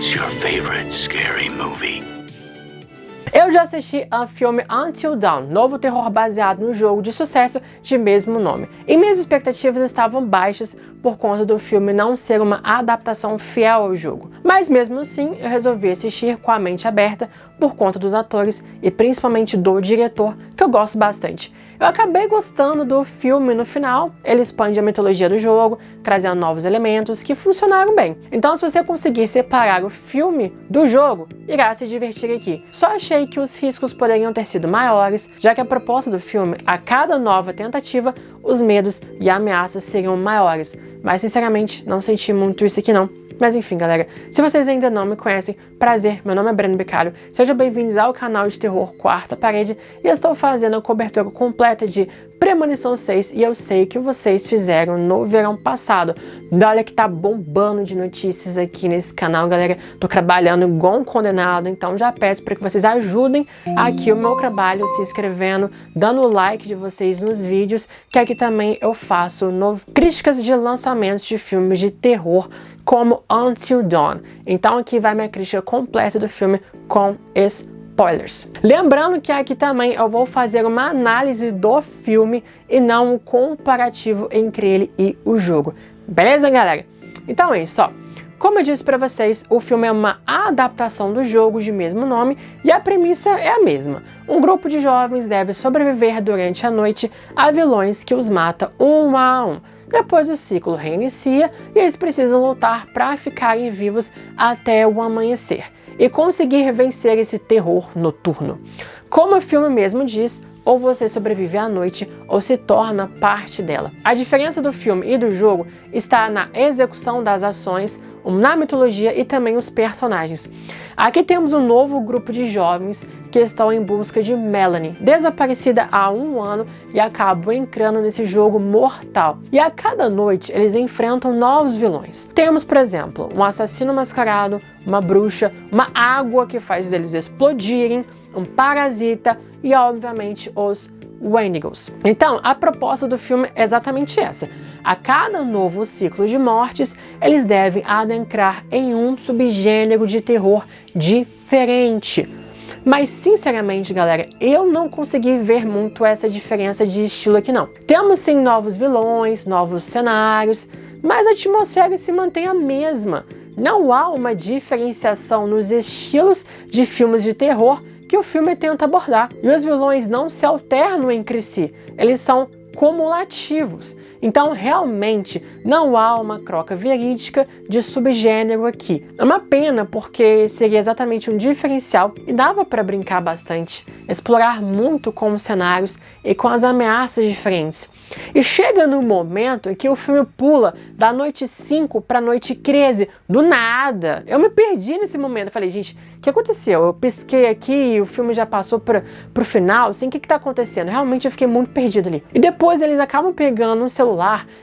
What's your favorite scary movie? Eu já assisti ao filme Until Dawn, novo terror baseado no jogo de sucesso de mesmo nome. E minhas expectativas estavam baixas por conta do filme não ser uma adaptação fiel ao jogo. Mas mesmo assim, eu resolvi assistir com a mente aberta por conta dos atores e principalmente do diretor, que eu gosto bastante. Eu acabei gostando do filme no final, ele expande a mitologia do jogo, trazendo novos elementos que funcionaram bem. Então, se você conseguir separar o filme do jogo, irá se divertir aqui. Só achei que os riscos poderiam ter sido maiores, já que a proposta do filme, a cada nova tentativa, os medos e ameaças seriam maiores. Mas, sinceramente, não senti muito isso aqui não. Mas enfim, galera, se vocês ainda não me conhecem, prazer, meu nome é Breno Bicalho, sejam bem-vindos ao canal de terror Quarta Parede e eu estou fazendo a cobertura completa de Premonição 6 e eu sei que vocês fizeram no verão passado. Olha que tá bombando de notícias aqui nesse canal, galera, tô trabalhando igual um condenado, então já peço para que vocês ajudem aqui o meu trabalho se inscrevendo, dando o like de vocês nos vídeos, que aqui também eu faço críticas de lançamentos de filmes de terror, como Until Dawn. Então aqui vai minha crítica completa do filme com spoilers. Lembrando que aqui também eu vou fazer uma análise do filme e não um comparativo entre ele e o jogo. Beleza, galera? Então é isso, ó. Como eu disse pra vocês, o filme é uma adaptação do jogo de mesmo nome e a premissa é a mesma. Um grupo de jovens deve sobreviver durante a noite a vilões que os matam um a um. Depois o ciclo reinicia e eles precisam lutar para ficarem vivos até o amanhecer e conseguir vencer esse terror noturno. Como o filme mesmo diz, ou você sobrevive à noite ou se torna parte dela. A diferença do filme e do jogo está na execução das ações, na mitologia e também os personagens. Aqui temos um novo grupo de jovens que estão em busca de Melanie, desaparecida há 1 ano e acabam entrando nesse jogo mortal. E a cada noite eles enfrentam novos vilões. Temos, por exemplo, um assassino mascarado, uma bruxa, uma água que faz eles explodirem, um parasita e, obviamente, os Wendigos. Então, a proposta do filme é exatamente essa. A cada novo ciclo de mortes, eles devem adentrar em um subgênero de terror diferente. Mas, sinceramente, galera, eu não consegui ver muito essa diferença de estilo aqui, não. Temos, sim, novos vilões, novos cenários, mas a atmosfera se mantém a mesma. Não há uma diferenciação nos estilos de filmes de terror que o filme tenta abordar. E os vilões não se alternam entre si, eles são cumulativos. Então, realmente, não há uma troca verídica de subgênero aqui. É uma pena, porque seria exatamente um diferencial e dava para brincar bastante, explorar muito com os cenários e com as ameaças diferentes. E chega no momento em que o filme pula da noite 5 para a noite 13, do nada. Eu me perdi nesse momento, eu falei, gente, o que aconteceu? Eu pisquei aqui e o filme já passou pro final, assim, o que tá acontecendo? Realmente eu fiquei muito perdido ali. E depois eles acabam pegando um celular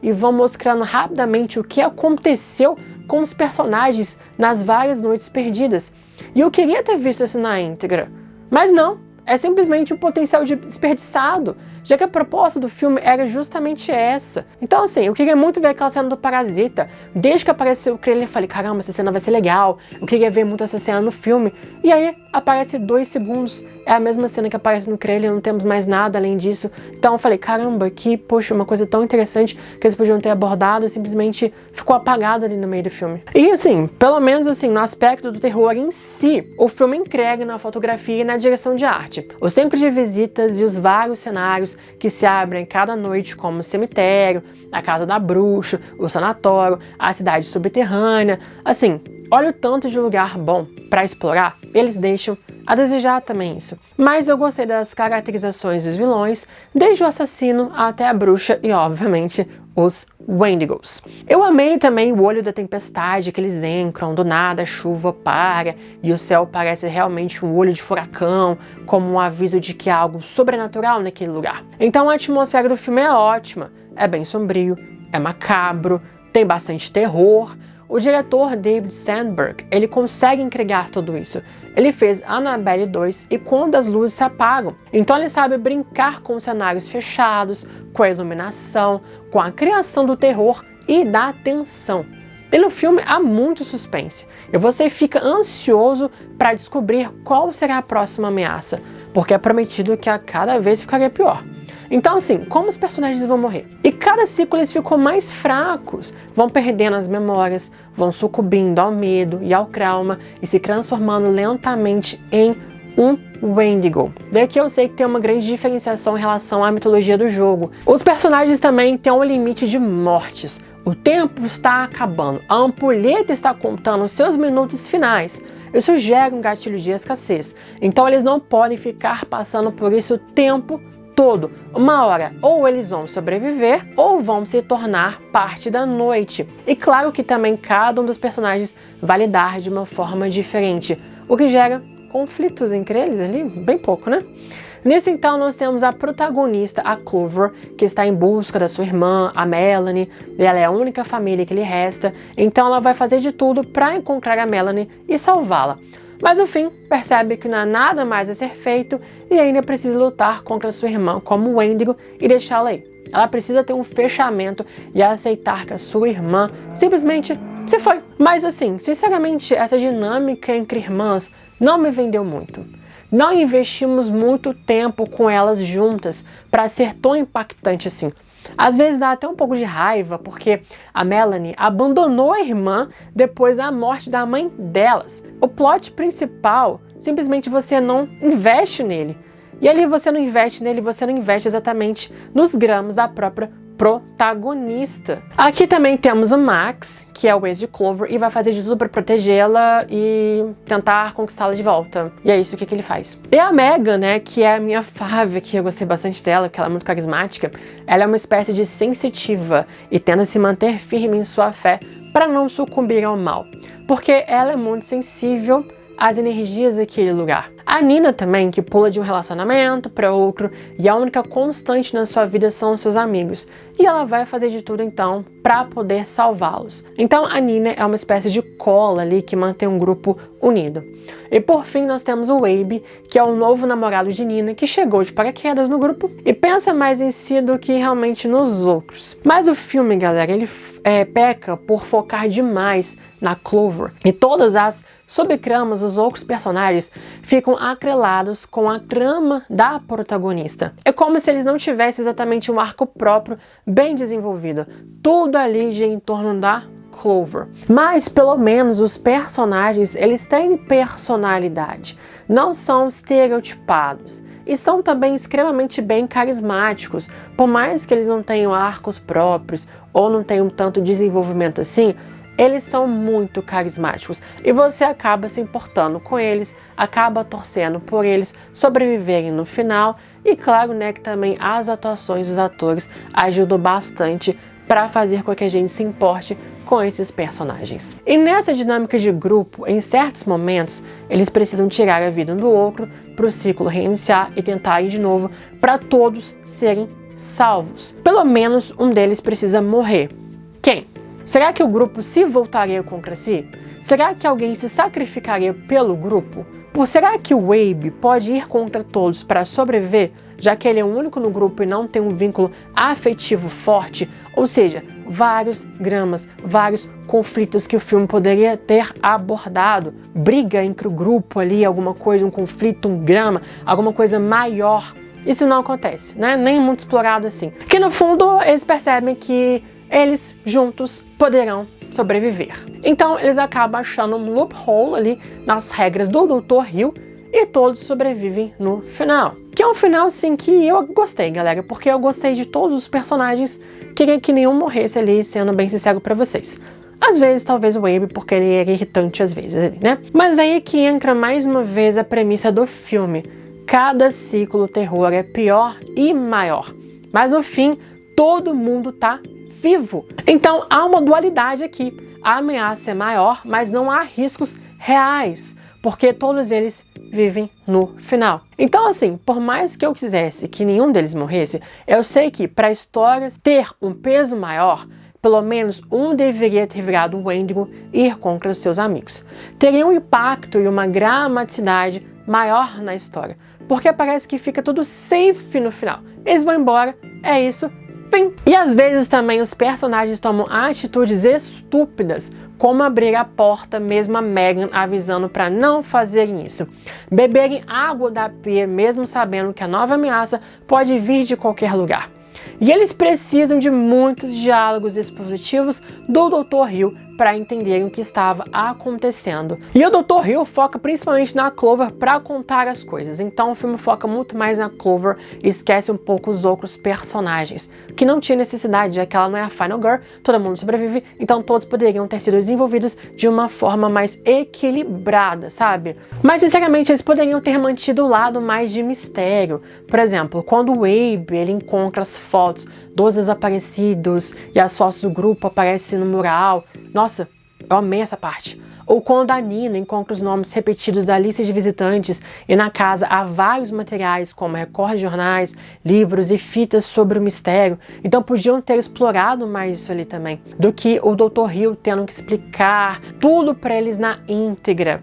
e vão mostrando rapidamente o que aconteceu com os personagens nas várias noites perdidas. E eu queria ter visto isso na íntegra, mas não, é simplesmente um potencial desperdiçado, já que a proposta do filme era justamente essa. Então, assim, eu queria muito ver aquela cena do parasita. Desde que apareceu o trailer, eu falei, caramba, essa cena vai ser legal, eu queria ver muito essa cena no filme. E aí, aparece 2 segundos, é a mesma cena que aparece no trailer, não temos mais nada além disso. Então eu falei, caramba, que, poxa, uma coisa tão interessante que eles podiam ter abordado, simplesmente ficou apagado ali no meio do filme. E assim, pelo menos assim, no aspecto do terror em si, o filme entrega na fotografia e na direção de arte. O centro de visitas e os vários cenários que se abrem cada noite, como o cemitério, a casa da bruxa, o sanatório, a cidade subterrânea. Assim, olha o tanto de lugar bom para explorar, eles deixam a desejar também isso. Mas eu gostei das caracterizações dos vilões, desde o assassino até a bruxa e, obviamente, os Wendigos. Eu amei também o olho da tempestade, que eles entram, do nada a chuva para e o céu parece realmente um olho de furacão, como um aviso de que há algo sobrenatural naquele lugar. Então a atmosfera do filme é ótima, é bem sombrio, é macabro, tem bastante terror. O diretor David Sandberg, ele consegue entregar tudo isso. Ele fez Annabelle 2 e quando as luzes se apagam. Então ele sabe brincar com cenários fechados, com a iluminação, com a criação do terror e da tensão. E no filme há muito suspense, e você fica ansioso para descobrir qual será a próxima ameaça, porque é prometido que a cada vez ficaria pior. Então assim, como os personagens vão morrer? E cada ciclo eles ficam mais fracos, vão perdendo as memórias, vão sucumbindo ao medo e ao trauma e se transformando lentamente em um Wendigo. Daqui eu sei que tem uma grande diferenciação em relação à mitologia do jogo. Os personagens também têm um limite de mortes. O tempo está acabando, a ampulheta está contando os seus minutos finais. Isso gera um gatilho de escassez. Então eles não podem ficar passando por isso o tempo todo. Uma hora, ou eles vão sobreviver, ou vão se tornar parte da noite. E claro que também cada um dos personagens vai lidar de uma forma diferente, o que gera conflitos entre eles ali, bem pouco, né? Nisso então nós temos a protagonista, a Clover, que está em busca da sua irmã, a Melanie, e ela é a única família que lhe resta, então ela vai fazer de tudo para encontrar a Melanie e salvá-la. Mas no fim, percebe que não há nada mais a ser feito e ainda precisa lutar contra sua irmã como Wendigo e deixá-la aí. Ela precisa ter um fechamento e aceitar que a sua irmã simplesmente se foi. Mas assim, sinceramente, essa dinâmica entre irmãs não me vendeu muito. Não investimos muito tempo com elas juntas para ser tão impactante assim. Às vezes dá até um pouco de raiva, porque a Melanie abandonou a irmã depois da morte da mãe delas. O plot principal, simplesmente você não investe nele. E ali você não investe nele, você não investe exatamente nos gramas da própria protagonista. Aqui também temos o Max, que é o ex de Clover, e vai fazer de tudo para protegê-la e tentar conquistá-la de volta. E é isso que ele faz. E a Megan, né, que é a minha fave, que eu gostei bastante dela, que ela é muito carismática, ela é uma espécie de sensitiva e tenta se manter firme em sua fé para não sucumbir ao mal, porque ela é muito sensível às energias daquele lugar. A Nina também, que pula de um relacionamento para outro e a única constante na sua vida são os seus amigos. E ela vai fazer de tudo então para poder salvá-los. Então a Nina é uma espécie de cola ali que mantém um grupo unido. E por fim nós temos o Abe, que é o novo namorado de Nina, que chegou de paraquedas no grupo e pensa mais em si do que realmente nos outros. Mas o filme, galera, ele peca por focar demais na Clover. E todas as subtramas dos outros personagens ficam atrelados com a trama da protagonista. É como se eles não tivessem exatamente um arco próprio bem desenvolvido. Tudo ali gira em torno da Clover. Mas pelo menos os personagens, eles têm personalidade, não são estereotipados e são também extremamente bem carismáticos. Por mais que eles não tenham arcos próprios ou não tenham tanto desenvolvimento assim, eles são muito carismáticos e você acaba se importando com eles, acaba torcendo por eles sobreviverem no final. E claro, né, que também as atuações dos atores ajudam bastante para fazer com que a gente se importe com esses personagens. E nessa dinâmica de grupo, em certos momentos, eles precisam tirar a vida um do outro para o ciclo reiniciar e tentar ir de novo para todos serem salvos. Pelo menos um deles precisa morrer. Quem? Será que o grupo se voltaria contra si? Será que alguém se sacrificaria pelo grupo? Será que o Abe pode ir contra todos para sobreviver, já que ele é o único no grupo e não tem um vínculo afetivo forte? Ou seja, vários dramas, vários conflitos que o filme poderia ter abordado. Briga entre o grupo ali, alguma coisa, um conflito, um drama, alguma coisa maior. Isso não acontece, né? Nem muito explorado assim. Porque no fundo eles percebem que eles juntos poderão sobreviver. Então eles acabam achando um loophole ali nas regras do Dr. Hill e todos sobrevivem no final. Que é um final assim que eu gostei, galera, porque eu gostei de todos os personagens, queria que nenhum morresse ali, sendo bem sincero pra vocês. Às vezes, talvez o Abe, porque ele era irritante às vezes, né? Mas aí que entra mais uma vez a premissa do filme. Cada ciclo terror é pior e maior. Mas no fim, todo mundo tá vivo. Então há uma dualidade aqui. A ameaça é maior, mas não há riscos reais, porque todos eles vivem no final. Então assim, por mais que eu quisesse que nenhum deles morresse, eu sei que para a história ter um peso maior, pelo menos um deveria ter virado o Wendigo e ir contra os seus amigos. Teria um impacto e uma dramaticidade maior na história, porque parece que fica tudo safe no final. Eles vão embora, é isso, Enfim, e às vezes também os personagens tomam atitudes estúpidas, como abrir a porta mesmo a Megan avisando para não fazerem isso. Beberem água da pia mesmo sabendo que a nova ameaça pode vir de qualquer lugar. E eles precisam de muitos diálogos expositivos do Dr. Hill para entenderem o que estava acontecendo. E o Dr. Hill foca principalmente na Clover para contar as coisas. Então o filme foca muito mais na Clover e esquece um pouco os outros personagens, que não tinha necessidade, já que ela não é a Final Girl, todo mundo sobrevive, então todos poderiam ter sido desenvolvidos de uma forma mais equilibrada, sabe? Mas sinceramente eles poderiam ter mantido o lado mais de mistério. Por exemplo, quando o Abe ele encontra as fotos dos desaparecidos e as fotos do grupo aparecem no mural. Nossa, eu amei essa parte. Ou quando a Nina encontra os nomes repetidos da lista de visitantes e na casa há vários materiais como recortes de jornais, livros e fitas sobre o mistério. Então podiam ter explorado mais isso ali também, do que o Dr. Hill tendo que explicar tudo para eles na íntegra.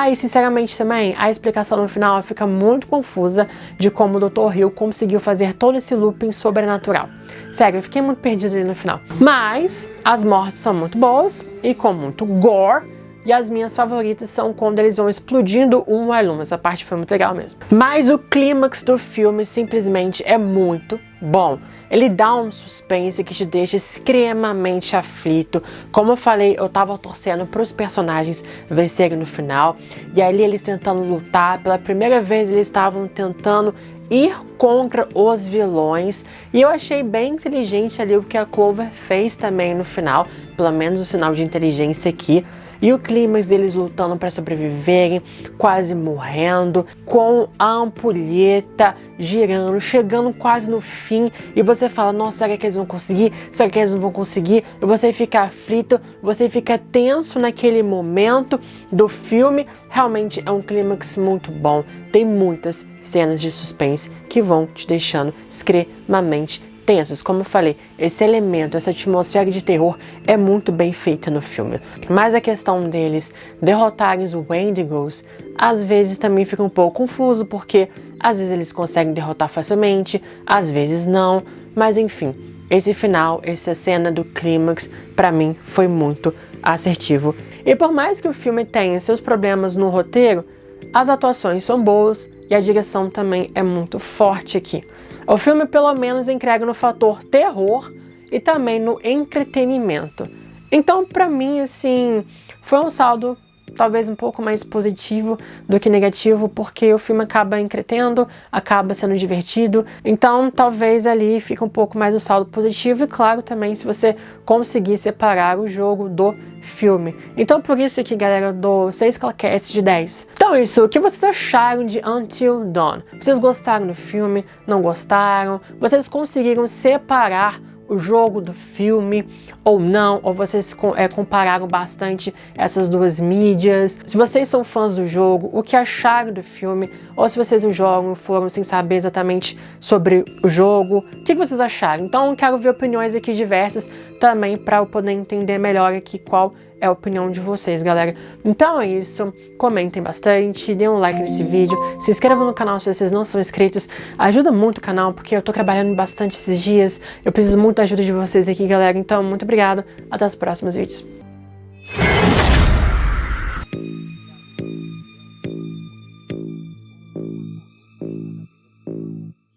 E sinceramente também, a explicação no final fica muito confusa de como o Dr. Hill conseguiu fazer todo esse looping sobrenatural. Sério, eu fiquei muito perdida ali no final. Mas as mortes são muito boas e com muito gore. E as minhas favoritas são quando eles vão explodindo um aluno. Essa parte foi muito legal mesmo. Mas o clímax do filme simplesmente é muito bom. Ele dá um suspense que te deixa extremamente aflito. Como eu falei, eu tava torcendo para os personagens vencerem no final. E ali eles tentando lutar. Pela primeira vez eles estavam tentando ir contra os vilões. E eu achei bem inteligente ali o que a Clover fez também no final. Pelo menos o sinal de inteligência aqui. E o clímax deles lutando para sobreviverem, quase morrendo, com a ampulheta girando, chegando quase no fim. E você fala, nossa, será que eles vão conseguir? Será que eles não vão conseguir? E você fica aflito, você fica tenso naquele momento do filme. Realmente é um clímax muito bom. Tem muitas cenas de suspense que vão te deixando extremamente tensos. Como eu falei, esse elemento, essa atmosfera de terror é muito bem feita no filme. Mas a questão deles derrotarem os Wendigos, às vezes também fica um pouco confuso, porque às vezes eles conseguem derrotar facilmente, às vezes não, mas enfim, esse final, essa cena do clímax, pra mim, foi muito assertivo. E por mais que o filme tenha seus problemas no roteiro, as atuações são boas e a direção também é muito forte aqui. O filme pelo menos entrega no fator terror e também no entretenimento. Então, pra mim, assim, foi um saldo talvez um pouco mais positivo do que negativo, porque o filme acaba entretendo, acaba sendo divertido. Então, talvez ali fique um pouco mais o saldo positivo e, claro, também se você conseguir separar o jogo do filme. Então, por isso aqui, galera, eu dou 6 claquetes de 10. Então, isso, o que vocês acharam de Until Dawn? Vocês gostaram do filme? Não gostaram? Vocês conseguiram separar o jogo do filme ou não? Ou vocês compararam bastante essas duas mídias? Se vocês são fãs do jogo, o que acharam do filme? Ou se vocês não jogam, foram sem saber exatamente sobre o jogo, o que vocês acharam? Então eu quero ver opiniões aqui diversas também para eu poder entender melhor aqui qual é a opinião de vocês, galera. Então é isso, comentem bastante, dêem um like nesse vídeo, se inscrevam no canal se vocês não são inscritos, ajuda muito o canal, porque eu tô trabalhando bastante esses dias, eu preciso muito da ajuda de vocês aqui, galera, então muito obrigado, até os próximos vídeos.